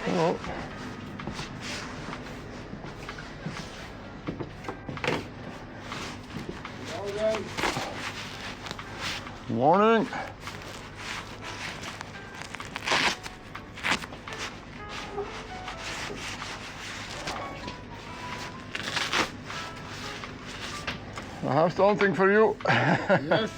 Hallo. Morning. I have something for you. Yes.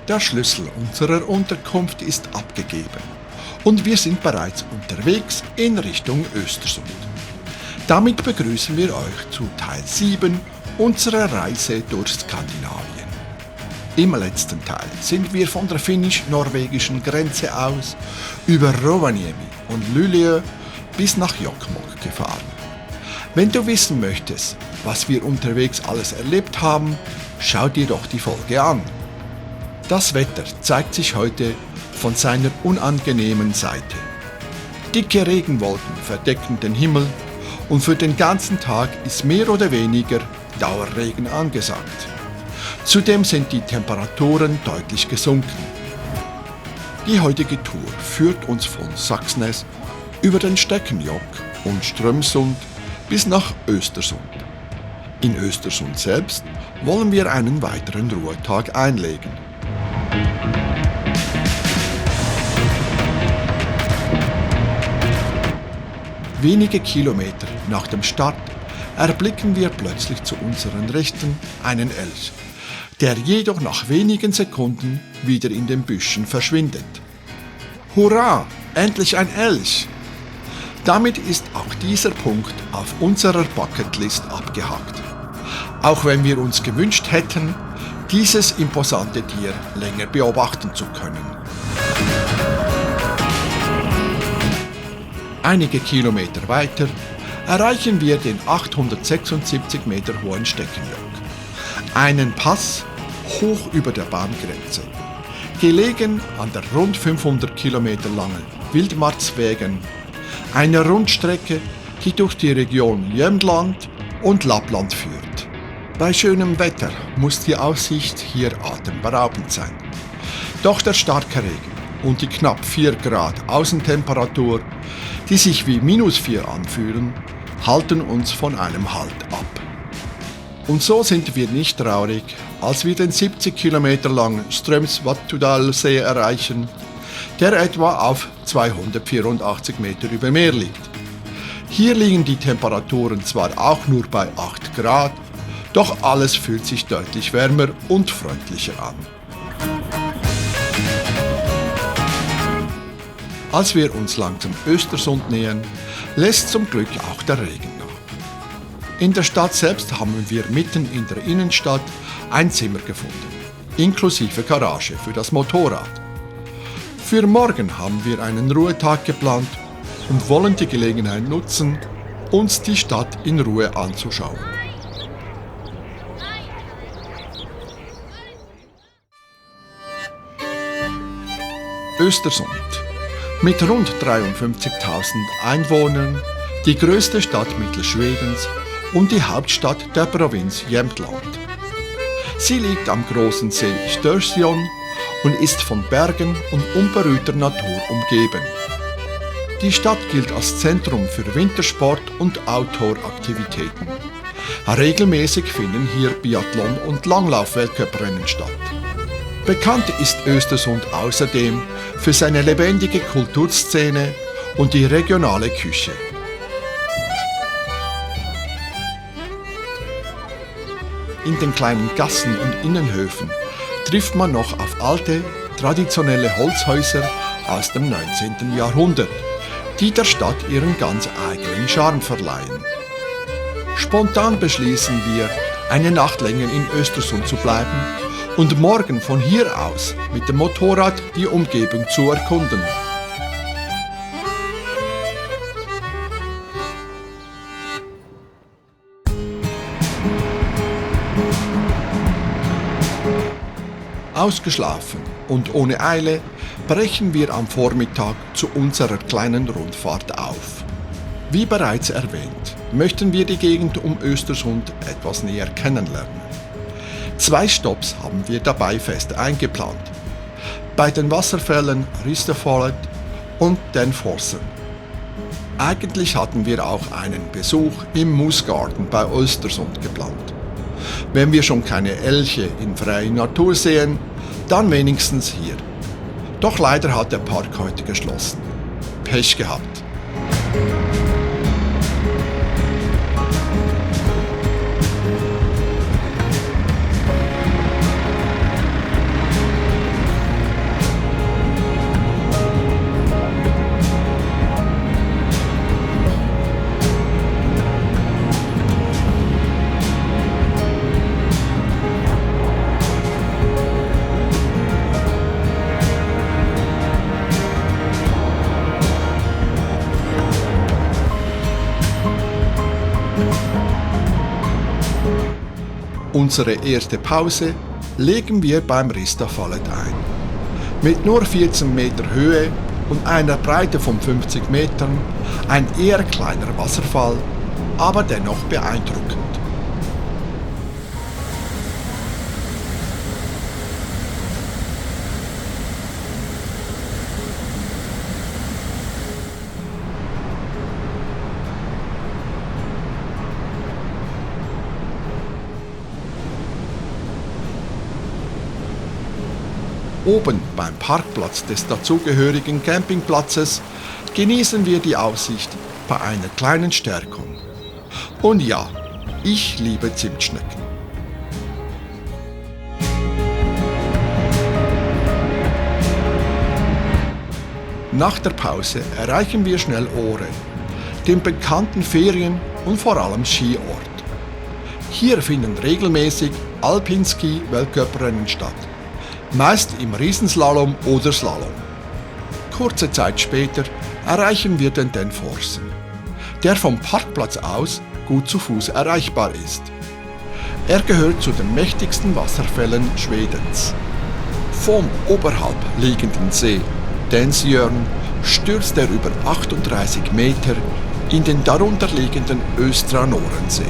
Der Schlüssel unserer Unterkunft ist abgegeben und wir sind bereits unterwegs in Richtung Östersund. Damit begrüßen wir euch zu Teil 7 unserer Reise durch Skandinavien. Im letzten Teil sind wir von der finnisch-norwegischen Grenze aus über Rovaniemi und Luleå bis nach Jokkmokk gefahren. Wenn du wissen möchtest, was wir unterwegs alles erlebt haben, schau dir doch die Folge an. Das Wetter zeigt sich heute von seiner unangenehmen Seite. Dicke Regenwolken verdecken den Himmel und für den ganzen Tag ist mehr oder weniger Dauerregen angesagt. Zudem sind die Temperaturen deutlich gesunken. Die heutige Tour führt uns von Saxnäs über den Stekenjokk und Strömsund bis nach Östersund. In Östersund selbst wollen wir einen weiteren Ruhetag einlegen. Wenige Kilometer nach dem Start erblicken wir plötzlich zu unseren Rechten einen Elch, der jedoch nach wenigen Sekunden wieder in den Büschen verschwindet. Hurra, endlich ein Elch! Damit ist auch dieser Punkt auf unserer Bucketlist abgehakt. Auch wenn wir uns gewünscht hätten, dieses imposante Tier länger beobachten zu können. Einige Kilometer weiter erreichen wir den 876 Meter hohen Stekenjokk, einen Pass hoch über der Bahngrenze. Gelegen an der rund 500 Kilometer langen Vildmarksvägen, einer Rundstrecke, die durch die Region Jämtland und Lappland führt. Bei schönem Wetter muss die Aussicht hier atemberaubend sein. Doch der starke Regen und die knapp 4 Grad Außentemperatur, die sich wie -4 anfühlen, halten uns von einem Halt ab. Und so sind wir nicht traurig, als wir den 70 Kilometer langen Strömsvatudalsee erreichen, der etwa auf 284 Meter über Meer liegt. Hier liegen die Temperaturen zwar auch nur bei 8 Grad, doch alles fühlt sich deutlich wärmer und freundlicher an. Als wir uns langsam Östersund nähern, lässt zum Glück auch der Regen nach. In der Stadt selbst haben wir mitten in der Innenstadt ein Zimmer gefunden, inklusive Garage für das Motorrad. Für morgen haben wir einen Ruhetag geplant und wollen die Gelegenheit nutzen, uns die Stadt in Ruhe anzuschauen. Östersund. Mit rund 53.000 Einwohnern, die größte Stadt Mittelschwedens und die Hauptstadt der Provinz Jämtland. Sie liegt am großen See Störsjön und ist von Bergen und unberührter Natur umgeben. Die Stadt gilt als Zentrum für Wintersport und Outdoor-Aktivitäten. Regelmäßig finden hier Biathlon- und Langlauf-Weltcuprennen statt. Bekannt ist Östersund außerdem für seine lebendige Kulturszene und die regionale Küche. In den kleinen Gassen und Innenhöfen trifft man noch auf alte, traditionelle Holzhäuser aus dem 19. Jahrhundert, die der Stadt ihren ganz eigenen Charme verleihen. Spontan beschließen wir, eine Nacht länger in Östersund zu bleiben und morgen von hier aus mit dem Motorrad die Umgebung zu erkunden. Ausgeschlafen und ohne Eile brechen wir am Vormittag zu unserer kleinen Rundfahrt auf. Wie bereits erwähnt, möchten wir die Gegend um Östersund etwas näher kennenlernen. 2 Stopps haben wir dabei fest eingeplant. Bei den Wasserfällen Ristafallet und den Fossen. Eigentlich hatten wir auch einen Besuch im Moosgarten bei Östersund geplant. Wenn wir schon keine Elche in freier Natur sehen, dann wenigstens hier. Doch leider hat der Park heute geschlossen. Pech gehabt. Unsere erste Pause legen wir beim Ristafallet ein. Mit nur 14 Meter Höhe und einer Breite von 50 Metern, ein eher kleiner Wasserfall, aber dennoch beeindruckend. Oben beim Parkplatz des dazugehörigen Campingplatzes genießen wir die Aussicht bei einer kleinen Stärkung. Und ja, ich liebe Zimtschnecken. Nach der Pause erreichen wir schnell Åre, den bekannten Ferien- und vor allem Skiort. Hier finden regelmäßig Alpinski-Weltcuprennen statt. Meist im Riesenslalom oder Slalom. Kurze Zeit später erreichen wir den Forsen, der vom Parkplatz aus gut zu Fuß erreichbar ist. Er gehört zu den mächtigsten Wasserfällen Schwedens. Vom oberhalb liegenden See Densjön stürzt er über 38 Meter in den darunter liegenden Östra Norensee.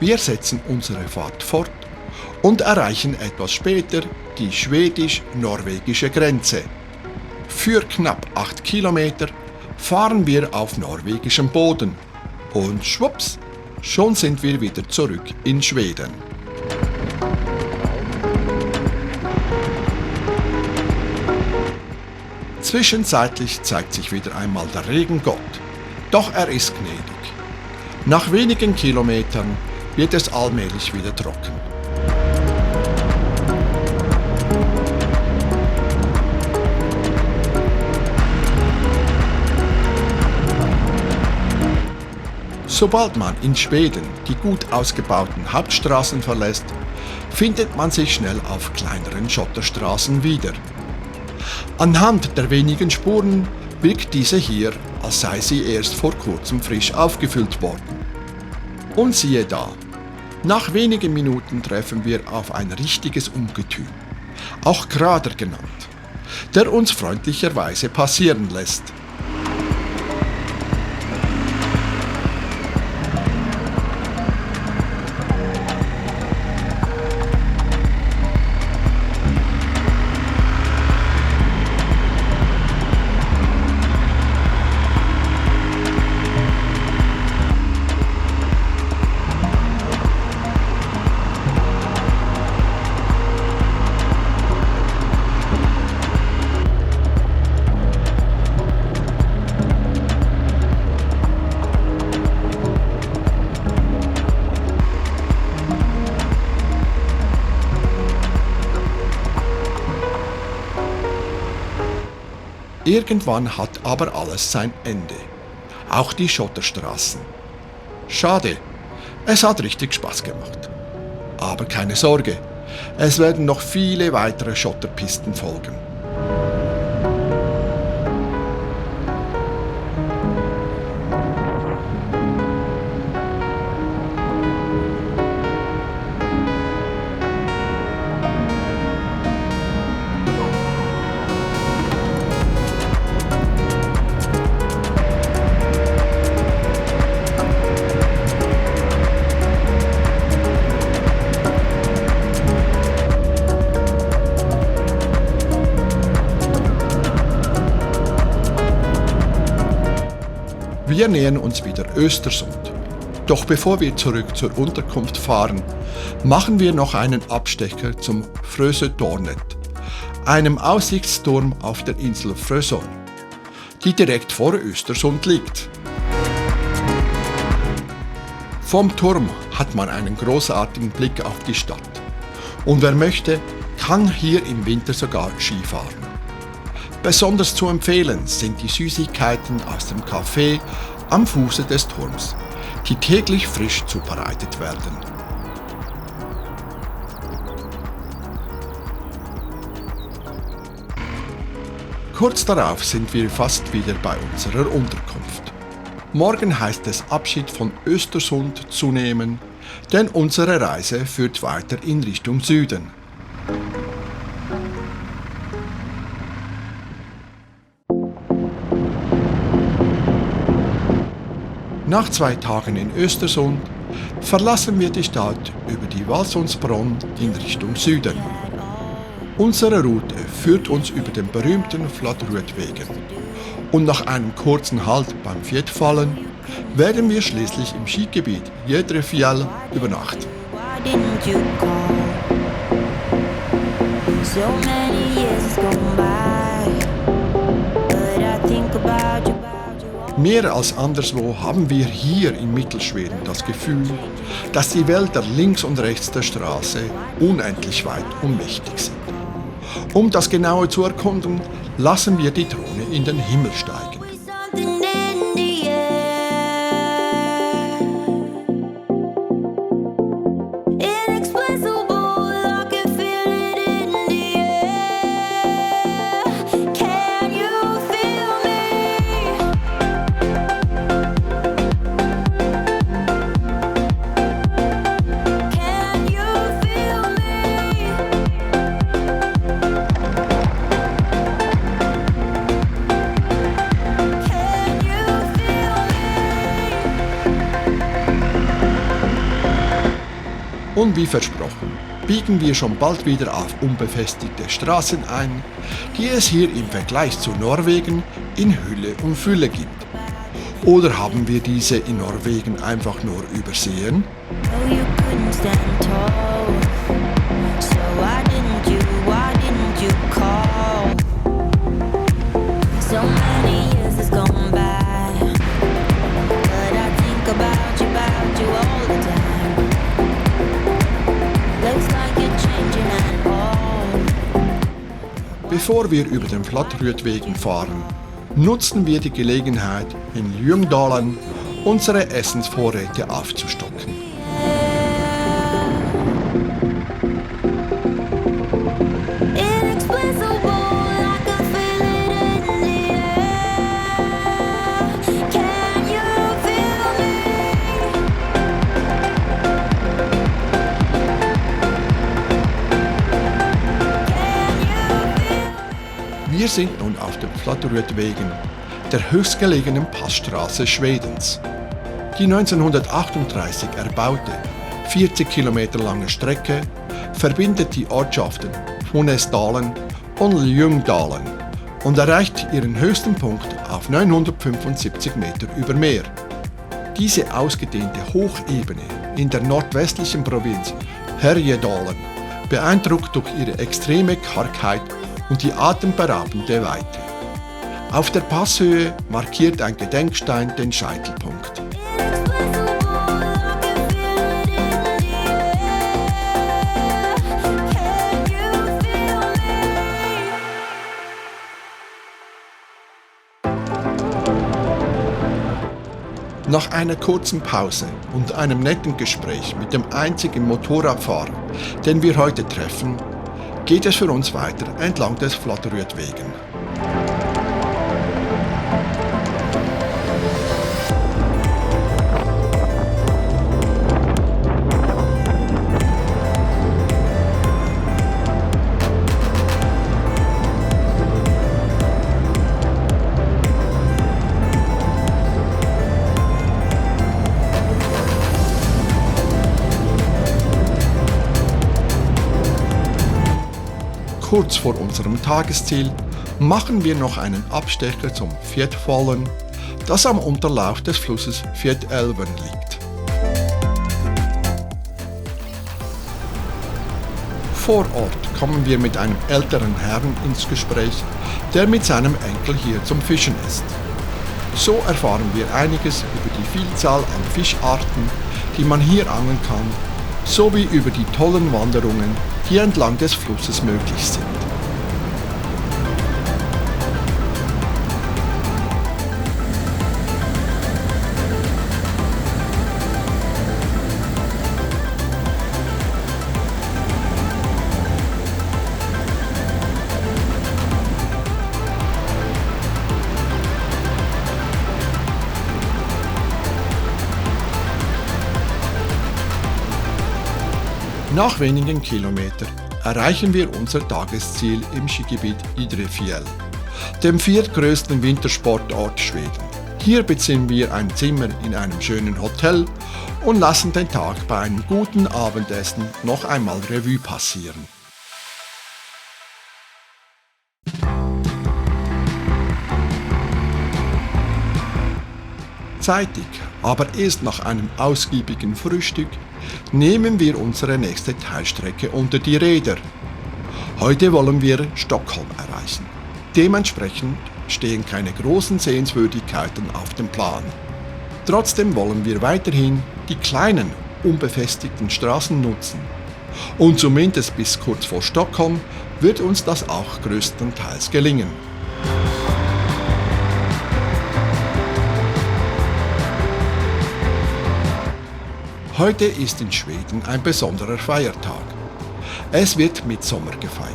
Wir setzen unsere Fahrt fort und erreichen etwas später die schwedisch-norwegische Grenze. Für knapp 8 Kilometer fahren wir auf norwegischem Boden und schwupps, schon sind wir wieder zurück in Schweden. Zwischenzeitlich zeigt sich wieder einmal der Regengott, doch er ist gnädig. Nach wenigen Kilometern wird es allmählich wieder trocken. Sobald man in Schweden die gut ausgebauten Hauptstraßen verlässt, findet man sich schnell auf kleineren Schotterstraßen wieder. Anhand der wenigen Spuren wirkt diese hier, als sei sie erst vor kurzem frisch aufgefüllt worden. Und siehe da, nach wenigen Minuten treffen wir auf ein richtiges Ungetüm, auch Krader genannt, der uns freundlicherweise passieren lässt. Irgendwann hat aber alles sein Ende. Auch die Schotterstraßen. Schade, es hat richtig Spaß gemacht. Aber keine Sorge, es werden noch viele weitere Schotterpisten folgen. Wir nähern uns wieder Östersund. Doch bevor wir zurück zur Unterkunft fahren, machen wir noch einen Abstecher zum Frösøytårnet, einem Aussichtsturm auf der Insel Frösön, die direkt vor Östersund liegt. Vom Turm hat man einen großartigen Blick auf die Stadt. Und wer möchte, kann hier im Winter sogar Skifahren. Besonders zu empfehlen sind die Süßigkeiten aus dem Café am Fuße des Turms, die täglich frisch zubereitet werden. Kurz darauf sind wir fast wieder bei unserer Unterkunft. Morgen heißt es Abschied von Östersund zu nehmen, denn unsere Reise führt weiter in Richtung Süden. Nach 2 Tagen in Östersund verlassen wir die Stadt über die Valsundsbron in Richtung Süden. Unsere Route führt uns über den berühmten Flatruutwegen und nach einem kurzen Halt beim Fjällfallen werden wir schließlich im Skigebiet Gjedrefjell übernachten. Mehr als anderswo haben wir hier in Mittelschweden das Gefühl, dass die Wälder links und rechts der Straße unendlich weit und mächtig sind. Um das genauer zu erkunden, lassen wir die Drohne in den Himmel steigen. Und wie versprochen, biegen wir schon bald wieder auf unbefestigte Straßen ein, die es hier im Vergleich zu Norwegen in Hülle und Fülle gibt. Oder haben wir diese in Norwegen einfach nur übersehen? Bevor wir über den Flatruutwegen fahren, nutzen wir die Gelegenheit, in Ljungdalen unsere Essensvorräte aufzustocken. Wir sind nun auf den Flatruutwegen, der höchstgelegenen Passstraße Schwedens. Die 1938 erbaute, 40 Kilometer lange Strecke verbindet die Ortschaften Funäsdalen und Ljungdalen und erreicht ihren höchsten Punkt auf 975 Meter über Meer. Diese ausgedehnte Hochebene in der nordwestlichen Provinz Härjedalen beeindruckt durch ihre extreme Kargheit und die atemberaubende Weite. Auf der Passhöhe markiert ein Gedenkstein den Scheitelpunkt. Nach einer kurzen Pause und einem netten Gespräch mit dem einzigen Motorradfahrer, den wir heute treffen, geht es für uns weiter entlang des Flatterrütwegen. Kurz vor unserem Tagesziel machen wir noch einen Abstecher zum Fjällfallen, das am Unterlauf des Flusses Fjällälven liegt. Vor Ort kommen wir mit einem älteren Herrn ins Gespräch, der mit seinem Enkel hier zum Fischen ist. So erfahren wir einiges über die Vielzahl an Fischarten, die man hier angeln kann, sowie über die tollen Wanderungen, die entlang des Flusses möglich sind. Nach wenigen Kilometern erreichen wir unser Tagesziel im Skigebiet Idrefjäll, dem viertgrößten Wintersportort Schweden. Hier beziehen wir ein Zimmer in einem schönen Hotel und lassen den Tag bei einem guten Abendessen noch einmal Revue passieren. Zeitig, aber erst nach einem ausgiebigen Frühstück, nehmen wir unsere nächste Teilstrecke unter die Räder. Heute wollen wir Stockholm erreichen. Dementsprechend stehen keine großen Sehenswürdigkeiten auf dem Plan. Trotzdem wollen wir weiterhin die kleinen, unbefestigten Straßen nutzen. Und zumindest bis kurz vor Stockholm wird uns das auch größtenteils gelingen. Heute ist in Schweden ein besonderer Feiertag. Es wird Mittsommer gefeiert.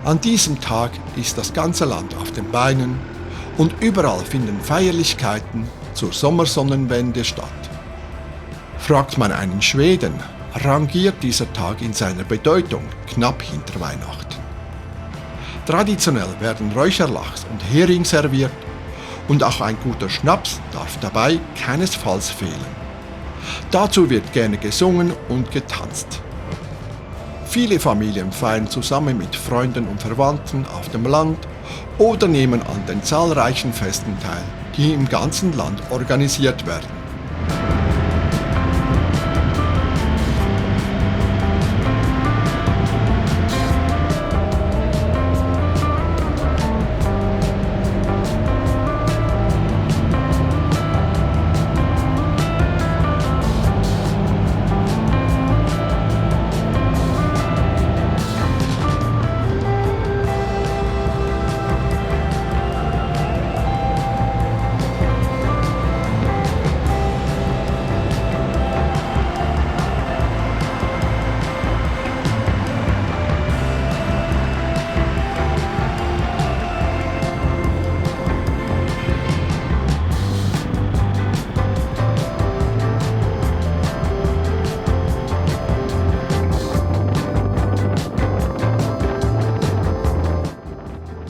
An diesem Tag ist das ganze Land auf den Beinen und überall finden Feierlichkeiten zur Sommersonnenwende statt. Fragt man einen Schweden, rangiert dieser Tag in seiner Bedeutung knapp hinter Weihnachten. Traditionell werden Räucherlachs und Hering serviert und auch ein guter Schnaps darf dabei keinesfalls fehlen. Dazu wird gerne gesungen und getanzt. Viele Familien feiern zusammen mit Freunden und Verwandten auf dem Land oder nehmen an den zahlreichen Festen teil, die im ganzen Land organisiert werden.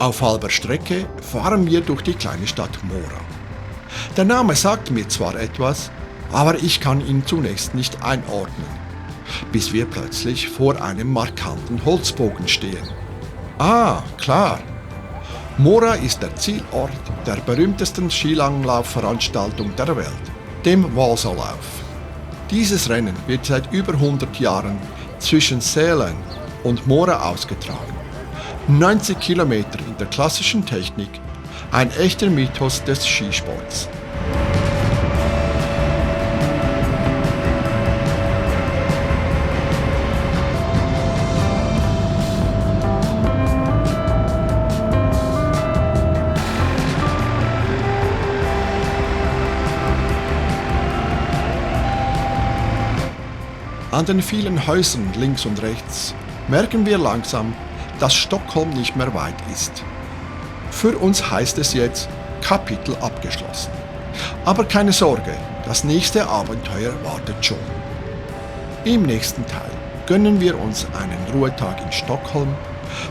Auf halber Strecke fahren wir durch die kleine Stadt Mora. Der Name sagt mir zwar etwas, aber ich kann ihn zunächst nicht einordnen, bis wir plötzlich vor einem markanten Holzbogen stehen. Ah, klar! Mora ist der Zielort der berühmtesten Skilanglaufveranstaltung der Welt, dem Vasalauf. Dieses Rennen wird seit über 100 Jahren zwischen Sälen und Mora ausgetragen. 90 Kilometer in der klassischen Technik, ein echter Mythos des Skisports. an den vielen Häusern links und rechts merken wir langsam, dass Stockholm nicht mehr weit ist. Für uns heißt es jetzt Kapitel abgeschlossen. Aber keine Sorge, das nächste Abenteuer wartet schon. Im nächsten Teil gönnen wir uns einen Ruhetag in Stockholm,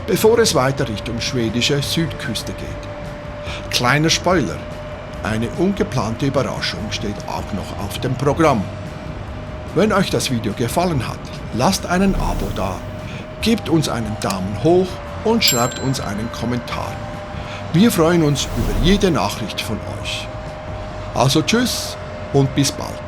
bevor es weiter Richtung schwedische Südküste geht. Kleiner Spoiler, eine ungeplante Überraschung steht auch noch auf dem Programm. Wenn euch das Video gefallen hat, lasst einen Abo da, gebt uns einen Daumen hoch und schreibt uns einen Kommentar. Wir freuen uns über jede Nachricht von euch. Also tschüss und bis bald.